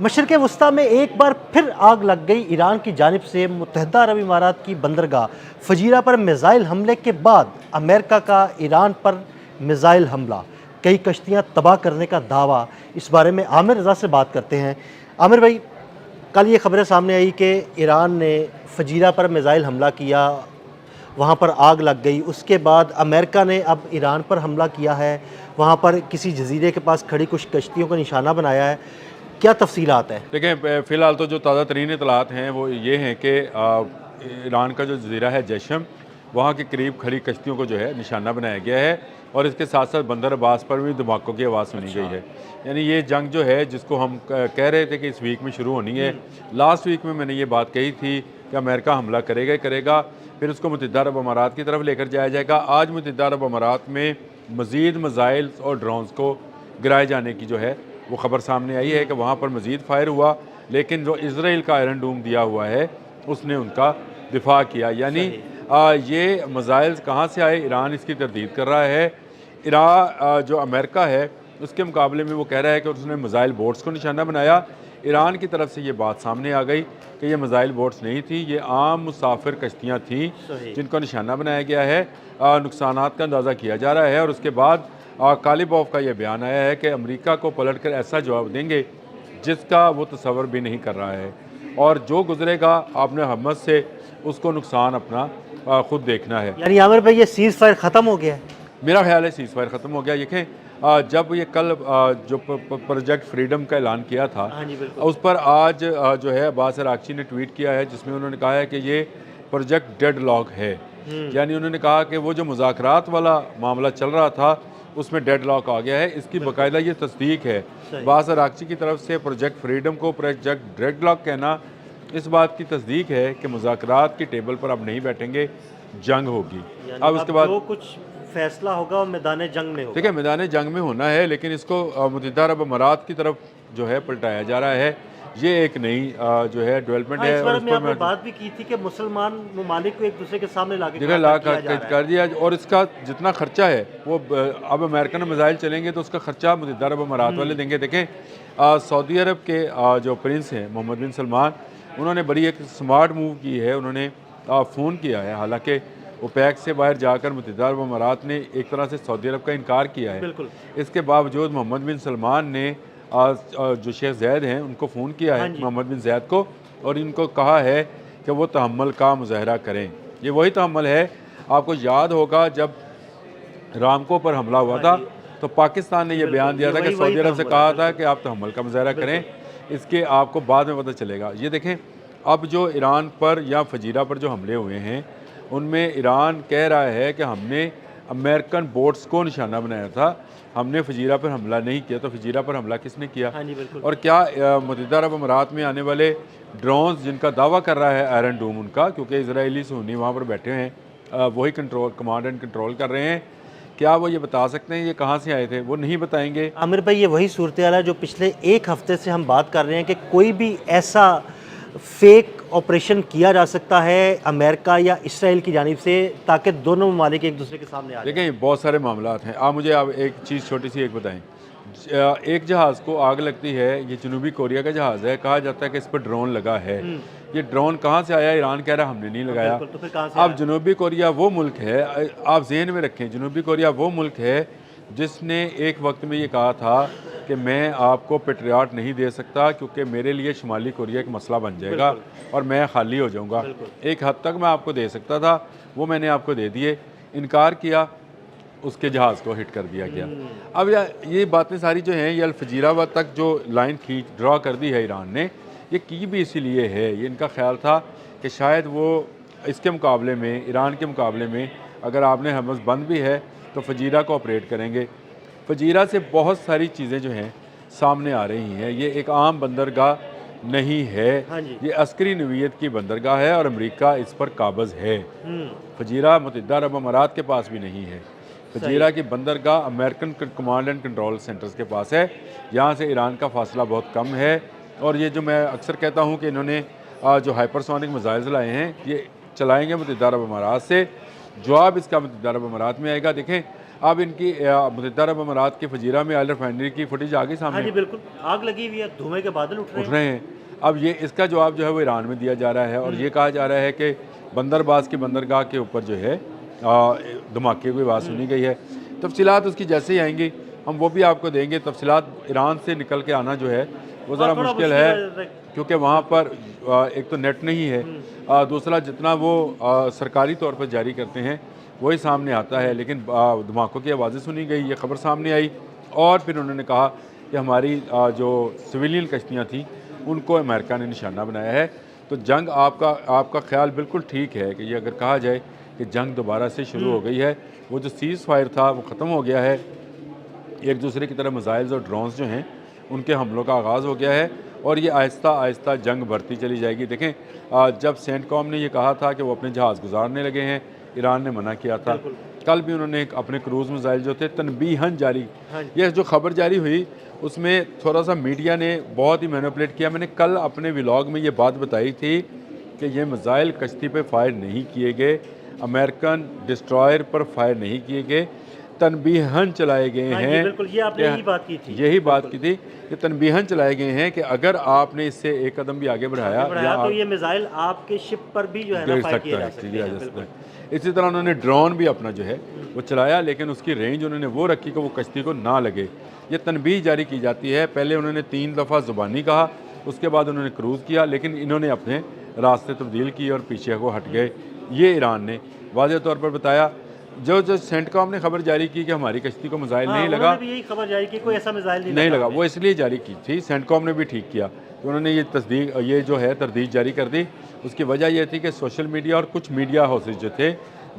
मशरिक़ वस्ता में एक बार फिर आग लग गई। ईरान की जानिब से मुत्तहदा अरब इमारात की बंदरगाह फजीरा पर मिज़ाइल हमले के बाद अमेरिका का ईरान पर मिज़ाइल हमला, कई कश्तियाँ तबाह करने का दावा। इस बारे में आमिर रज़ा से बात करते हैं। आमिर भाई, कल ये खबरें सामने आई कि ईरान ने फजीरा पर मिज़ाइल हमला किया, वहाँ पर आग लग गई। उसके बाद अमेरिका ने अब ईरान पर हमला किया है, वहाँ पर किसी जजीरे के पास खड़ी कुछ कश्तियों का निशाना बनाया है। क्या तफसीलात है? देखें, फ़िलहाल तो जो ताज़ा तरीन इतलात हैं वो ये हैं कि ईरान का जो जज़ीरा है जैशम, वहाँ के करीब खड़ी कश्तियों को जो है निशाना बनाया गया है और इसके साथ साथ बंदर अब्बास पर भी धमाकों की आवाज़ सुनी गई है। यानी ये जंग जो है जिसको हम कह रहे थे कि इस वीक में शुरू होनी है, लास्ट वीक में मैंने ये बात कही थी कि अमेरिका हमला करेगा ही करेगा, फिर उसको मुत्तहदा अरब अमारात की तरफ लेकर जाया जाएगा। आज मुत्तहदा अरब अमारात में मज़ीद मिज़ाइल्स और ड्रोन्स को गिराए जाने की जो है वो ख़बर सामने आई है कि वहाँ पर मज़ीद फायर हुआ, लेकिन जो इसराइल का आयरन डूम दिया हुआ है उसने उनका दिफा किया। यानी ये मिज़ाइल्स कहाँ से आए, ईरान इसकी तरदीद कर रहा है। ईरान जो अमेरिका है उसके मुकाबले में वो कह रहा है कि उसने मिज़ाइल बोट्स को निशाना बनाया। ईरान की तरफ से ये बात सामने आ गई कि ये मिज़ाइल बोट्स नहीं थी, ये आम मुसाफिर कश्तियाँ थीं जिनको निशाना बनाया गया है। नुकसानात का अंदाज़ा किया जा रहा है और उसके बाद कालिबॉफ का ये बयान आया है कि अमेरिका को पलट कर ऐसा जवाब देंगे जिसका वो तसव्वुर भी नहीं कर रहा है, और जो गुजरेगा आपने हमत से उसको नुकसान अपना खुद देखना है। यानी आमिर भाई, ये सीज़ फायर ख़त्म हो गया है? मेरा ख्याल है सीज़ फायर ख़त्म हो गया। देखें, जब ये कल जो प्रोजेक्ट फ्रीडम का ऐलान किया था, उस पर आज जो है अब्बास अरागची ने ट्वीट किया है जिसमें उन्होंने कहा है कि ये प्रोजेक्ट डेड लॉक है। यानी उन्होंने कहा कि वो जो मुज़ाकरात वाला मामला चल रहा था उसमें डेड लॉक आ गया है। इसकी बाकायदा ये तस्दीक है अब्बास अरागची की तरफ से। प्रोजेक्ट फ्रीडम को प्रोजेक्ट डेड लॉक कहना इस बात की तस्दीक है कि मुज़ाकरात की टेबल पर अब नहीं बैठेंगे, जंग होगी। अब उसके बाद जो कुछ फैसला होगा वो मैदान जंग में होगा। ठीक है, मैदान जंग में होना है, लेकिन इसको मुत्तहदा अरब अमारात की तरफ जो है पलटाया जा रहा है। ये एक नई जो है डेवलपमेंट है। इस बारे में आपने बात भी की थी कि मुसलमान ममालिक को एक दूसरे के सामने ला कर दिया, और इसका जितना खर्चा है वो अब अमेरिकन मिज़ाइल चलेंगे तो उसका खर्चा मुत्तहदा अरब अमारात वाले देंगे। देखें, सऊदी अरब के जो प्रिंस हैं मोहम्मद बिन सलमान, उन्होंने बड़ी एक स्मार्ट मूव की है। उन्होंने फ़ोन किया है, हालांकि ओपेक से बाहर जाकर मुत्तहदा अरब अमारात ने एक तरह से सऊदी अरब का इनकार किया है। इसके बावजूद मोहम्मद बिन सलमान ने जो शेख ज़ैद हैं उनको फ़ोन किया है, मोहम्मद बिन ज़ैद को, और इनको कहा है कि वो तहम्मुल का मुज़ाहरा करें। ये वही तहम्मुल है, आपको याद होगा जब रामको पर हमला हुआ था तो पाकिस्तान ने यह बयान दिया था कि सऊदी अरब से कहा था कि आप तहम्मुल का मुज़ाहरा करें, इसके आपको बाद में पता चलेगा। ये देखें, अब जो ईरान पर या फजीरा पर जो हमले हुए हैं उनमें ईरान कह रहा है कि हमने अमेरिकन बोट्स को निशाना बनाया था, हमने फजीरा पर हमला नहीं किया। तो फजीरा पर हमला किसने किया? और क्या मुत्तहदा अरब अमारात में आने वाले ड्रोन्स जिनका दावा कर रहा है आयरन डूम उनका, क्योंकि इजरायली सुन्नी वहाँ पर बैठे हैं, वही कमांड एंड कंट्रोल कर रहे हैं, क्या वो ये बता सकते हैं ये कहाँ से आए थे? वो नहीं बताएंगे। आमिर भाई, ये वही सूरत हाल है जो पिछले एक हफ्ते से हम बात कर रहे हैं कि कोई भी ऐसा फेक ऑपरेशन किया जा सकता है अमेरिका या इसराइल की जानिब से ताकि दोनों ममालिक एक दूसरे के सामने आ जाएं। देखें, बहुत सारे मामलात हैं। आप मुझे एक चीज़ छोटी सी एक बताएं। एक जहाज़ को आग लगती है, ये जनूबी कोरिया का जहाज़ है, कहा जाता है कि इस पर ड्रोन लगा है। ये ड्रोन कहाँ से आया? ईरान कह रहा हमने नहीं लगाया। तो फिर कहाँ से अब जनूबी कोरिया वो मुल्क है, आप जहन में रखें, जनूबी कोरिया वो मुल्क है जिसने एक वक्त में ये कहा था कि मैं आपको पेट्रियाट नहीं दे सकता क्योंकि मेरे लिए शुमाली कोरिया एक मसला बन जाएगा और मैं खाली हो जाऊंगा। एक हद तक मैं आपको दे सकता था, वो मैंने आपको दे दिए, इनकार किया, उसके जहाज़ को हिट कर दिया गया। अब ये बातें सारी जो हैं, ये अलफजीरा तक जो लाइन खींच ड्रा कर दी है ईरान ने, ये की भी इसीलिए है। ये इनका ख्याल था कि शायद वो इसके मुकाबले में, ईरान के मुकाबले में, अगर आपने हमस बंद भी है तो फजीरा को ऑपरेट करेंगे। फजीरा से बहुत सारी चीज़ें जो हैं सामने आ रही हैं। ये एक आम बंदरगाह नहीं है, ये अस्करी नवीयत की बंदरगाह है और अमेरिका इस पर काबज़ है। फजीरा मुत्तहदा अरब अमारात के पास भी नहीं है। फजीरा की बंदरगाह American command and control centres के पास है। यहाँ से ईरान का फासला बहुत कम है। और ये जो मैं अक्सर कहता हूँ कि इन्होंने जो हाइपरसोनिक मिसाइल्स लाए हैं ये चलाएंगे मुत्तहदा अरब अमारात से, जवाब इसका मुत्तहदा अरब अमारात में आएगा। देखें, अब इनकी मुत्तहिदा अरब अमारात की फजीरा में ऑयल रिफाइनरी की फुटेज आ गई हाँ सामने, जी बिल्कुल, आग लगी हुई है, धुएं के बादल उठ उठ रहे हैं। रहे हैं। अब ये इसका जवाब जो है वो ईरान में दिया जा रहा है और ये कहा जा रहा है कि बंदरबाज की बंदरगाह के ऊपर जो है धमाके की आवाज़ सुनी गई है। तफसीलात उसकी जैसे ही आएंगी हम वो भी आपको देंगे। तफसीलात ईरान से निकल के आना जो है वो ज़रा थोड़ा मुश्किल मुश्किल है, है। क्योंकि वहाँ पर एक तो नेट नहीं है, दूसरा जितना वो सरकारी तौर पर जारी करते हैं वही सामने आता है, लेकिन धमाकों की आवाज़ें सुनी गई, ये खबर सामने आई। और फिर उन्होंने कहा कि हमारी जो सिविलियन कश्तियाँ थीं उनको अमेरिका ने निशाना बनाया है। तो जंग आपका ख्याल बिल्कुल ठीक है कि ये अगर कहा जाए कि जंग दोबारा से शुरू हो गई है, वो जो सीज़ फायर था वो ख़त्म हो गया है, एक दूसरे की तरफ मिसाइल्स और ड्रोन्स जो हैं उनके हमलों का आगाज़ हो गया है और ये आहिस्ता आहिस्ता जंग बढ़ती चली जाएगी। देखें, जब सेंटकॉम ने ये कहा था कि वो अपने जहाज़ गुजारने लगे हैं, ईरान ने मना किया था। कल भी उन्होंने अपने क्रूज़ मिसाइल जो थे तनबीहन जारी, ये जो खबर जारी हुई उसमें थोड़ा सा मीडिया ने बहुत ही मैनिपुलेट किया। मैंने कल अपने व्लॉग में ये बात बताई थी कि ये मिसाइल कश्ती पे फायर नहीं किए गए, अमेरिकन डिस्ट्रॉयर पर फायर नहीं किए गए, तनबीहन चलाए गए हाँ जी हैं। बिल्कुल, ये आपने यही बात की थी। यही बात की थी कि तनबीहन चलाए गए हैं कि अगर आपने इससे एक कदम भी आगे बढ़ाया तो ये मिसाइल आपके शिप पर भी जो है ना गिर फायर सकता किए जा है, सकते गिरा हैं। जा सकता बिल्कुल। है। इसी तरह उन्होंने ड्रोन भी अपना जो है वो चलाया, लेकिन उसकी रेंज उन्होंने वो रखी कि वो कश्ती को ना लगे। ये तनबीह जारी की जाती है। पहले उन्होंने 3 दफ़ा ज़ुबानी कहा, उसके बाद उन्होंने क्रूज़ किया, लेकिन इन्होंने अपने रास्ते तब्दील किए और पीछे को हट गए। ये ईरान ने वाज़ेह तौर पर बताया। जो सेंटकॉम ने खबर जारी की कि हमारी कश्ती को मिसाइल नहीं लगा, उन्होंने भी यही खबर जारी की, कोई ऐसा मिसाइल नहीं लगा, वो इसलिए जारी की थी। सेंटकॉम ने भी ठीक किया तो उन्होंने ये जो है तरदीद जारी कर दी। उसकी वजह यह थी कि सोशल मीडिया और कुछ मीडिया हाउसेज जो थे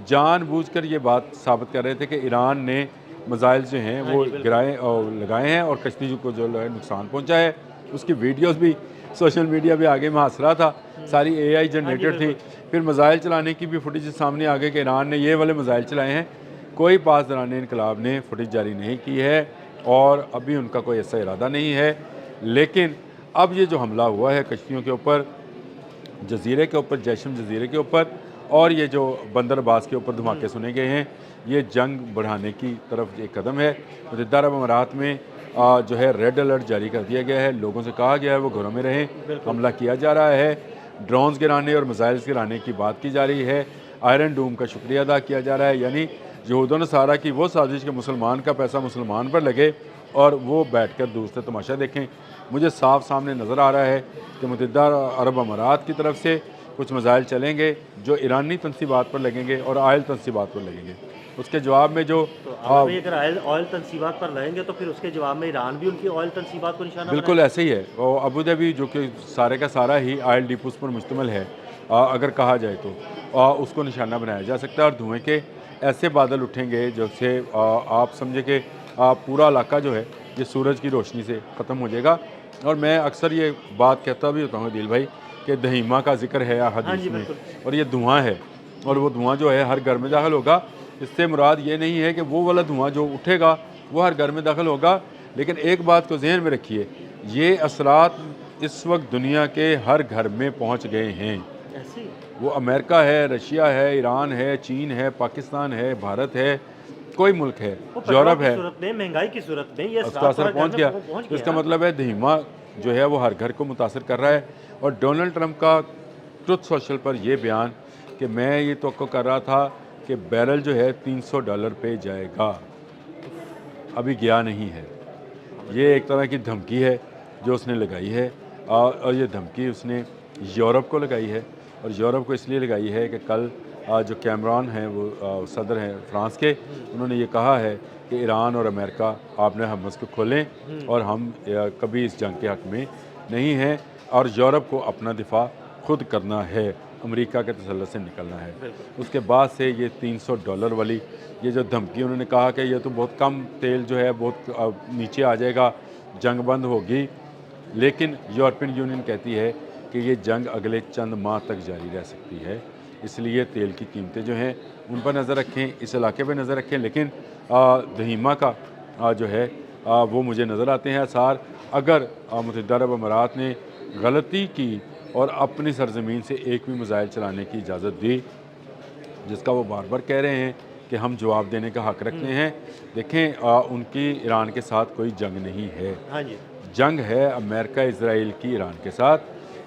जानबूझकर ये बात साबित कर रहे थे कि ईरान ने मिसाइल जो हैं वो गिराए और लगाए हैं और कश्ती को जो है नुकसान पहुंचा है। उसकी वीडियोस भी सोशल मीडिया पे आगे में हंस रहा था, सारी AI जनरेटेड थी। फिर मिसाइल चलाने की भी फुटेज सामने आ गई कि ईरान ने ये वाले मिसाइल चलाए हैं। कोई पासदारान इनकलाब ने फुटेज जारी नहीं की है और अभी उनका कोई ऐसा इरादा नहीं है। लेकिन अब ये जो हमला हुआ है कश्तियों के ऊपर, जजीरे के ऊपर, जैशम जजीरे के ऊपर, और ये जो बंदरबाज के ऊपर धमाके सुने गए हैं, ये जंग बढ़ाने की तरफ एक कदम है। मुत्तहिदा अरब अमारात में जो है रेड अलर्ट जारी कर दिया गया है। लोगों से कहा गया है वो घरों में रहें। हमला किया जा रहा है, ड्रोन्स गिराने और मिसाइल्स गिराने की बात की जा रही है। आयरन डूम का शुक्रिया अदा किया जा रहा है, यानी यहूद व नसारा की वो साजिश के मुसलमान का पैसा मुसलमान पर लगे और वो बैठकर दूर से तमाशा देखें। मुझे साफ सामने नज़र आ रहा है कि मुत्तहिदा अरब अमारात की तरफ से कुछ मिसाइल चलेंगे जो ईरानी तनसीबात पर लगेंगे और आयल तनसीबात पर लगेंगे। उसके जवाब में जो अगर ऑयल तनसीबात पर लगेंगे तो फिर उसके जवाब में ईरान भी उनकी ऑयल तनसीबात को निशाना बिल्कुल ऐसे ही है। और अबू धाबी जो कि सारे का सारा ही ऑयल डिपोस पर मुश्तमिल है, अगर कहा जाए तो उसको निशाना बनाया जा सकता है और धुएँ के ऐसे बादल उठेंगे जैसे आप समझे कि पूरा इलाका जो है ये सूरज की रोशनी से ख़त्म हो जाएगा। और मैं अक्सर ये बात कहता भी होता हूँ दिल भाई कि दहीमा का जिक्र है हदीस में, और ये धुआं है और वो धुआं जो है हर घर में दाखिल होगा। इससे मुराद ये नहीं है कि वो वाला धुआं जो उठेगा वो हर घर में दाखिल होगा, लेकिन एक बात को जहन में रखिए, ये असरात इस वक्त दुनिया के हर घर में पहुँच गए हैं। वो अमेरिका है, रशिया है, ईरान है, चीन है, पाकिस्तान है, भारत है, कोई मुल्क है, यूरोप है, महंगाई की सूरत में ये उसका असर पहुँच गया। इसका मतलब है दहीमा जो है वो हर घर को मुतासर कर रहा है। और डोनाल्ड ट्रंप का ट्रुथ सोशल पर यह बयान कि मैं ये तवक्को कर रहा था कि बैरल जो है $300 पे जाएगा, अभी गया नहीं है। ये एक तरह की धमकी है जो उसने लगाई है और ये धमकी उसने यूरोप को लगाई है। और यूरोप को इसलिए लगाई है कि कल जो कैमरॉन हैं वो सदर हैं फ्रांस के, उन्होंने ये कहा है कि ईरान और अमेरिका आपने हमस को खोलें और हम कभी इस जंग के हक़ में नहीं हैं और यूरोप को अपना दिफा खुद करना है, अमेरिका के तसल्लुत से निकलना है। उसके बाद से ये $300 वाली ये जो धमकी उन्होंने कहा कि ये तो बहुत कम तेल जो है बहुत नीचे आ जाएगा, जंग बंद होगी, लेकिन यूरोपियन यूनियन कहती है कि ये जंग अगले चंद माह तक जारी रह सकती है। इसलिए तेल की कीमतें जो हैं उन पर नज़र रखें, इस इलाके पर नज़र रखें। लेकिन दहीमा का जो है वो मुझे नज़र आते हैं आसार। अगर मुत्तहिदा अरब अमारात ने गलती की और अपनी सरजमीन से एक भी मिसाइल चलाने की इजाज़त दी, जिसका वो बार बार कह रहे हैं कि हम जवाब देने का हक़ रखते हैं। देखें उनकी ईरान के साथ कोई जंग नहीं है, हाँ जी, जंग है अमेरिका इसराइल की ईरान के साथ।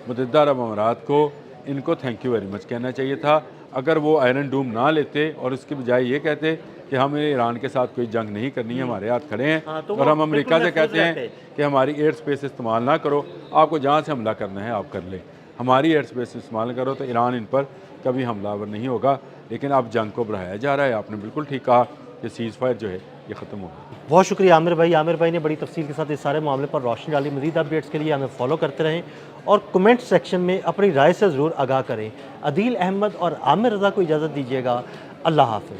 मुत्तहिदा अरब अमारात को इनको थैंक यू वेरी मच कहना चाहिए था। अगर वो आयरन डूम ना लेते और उसकी बजाय ये कहते कि हमें ईरान के साथ कोई जंग नहीं करनी है, हमारे हाथ खड़े हैं, हाँ, तो और वो हम अमेरिका से बिल्कुल महफूज कहते हैं रहते। कि हमारी एयर स्पेस इस्तेमाल ना करो, आपको जहाँ से हमला करना है आप कर लें, हमारी एयर स्पेस इस्तेमाल करो, तो ईरान इन पर कभी हमलावर नहीं होगा। लेकिन अब जंग को बढ़ाया जा रहा है। आपने बिल्कुल ठीक कहा कि सीज़ फायर जो है ये ख़त्म होगा। बहुत शुक्रिया आमिर भाई। आमिर भाई ने बड़ी तफसील के साथ इस सारे मामले पर रोशनी डाली। मज़ीद अपडेट्स के लिए हमें फॉलो करते रहें और कमेंट सेक्शन में अपनी राय से ज़रूर आगाह करें। अदील अहमद और आमिर रज़ा को इजाज़त दीजिएगा। अल्लाह हाफ़िज़।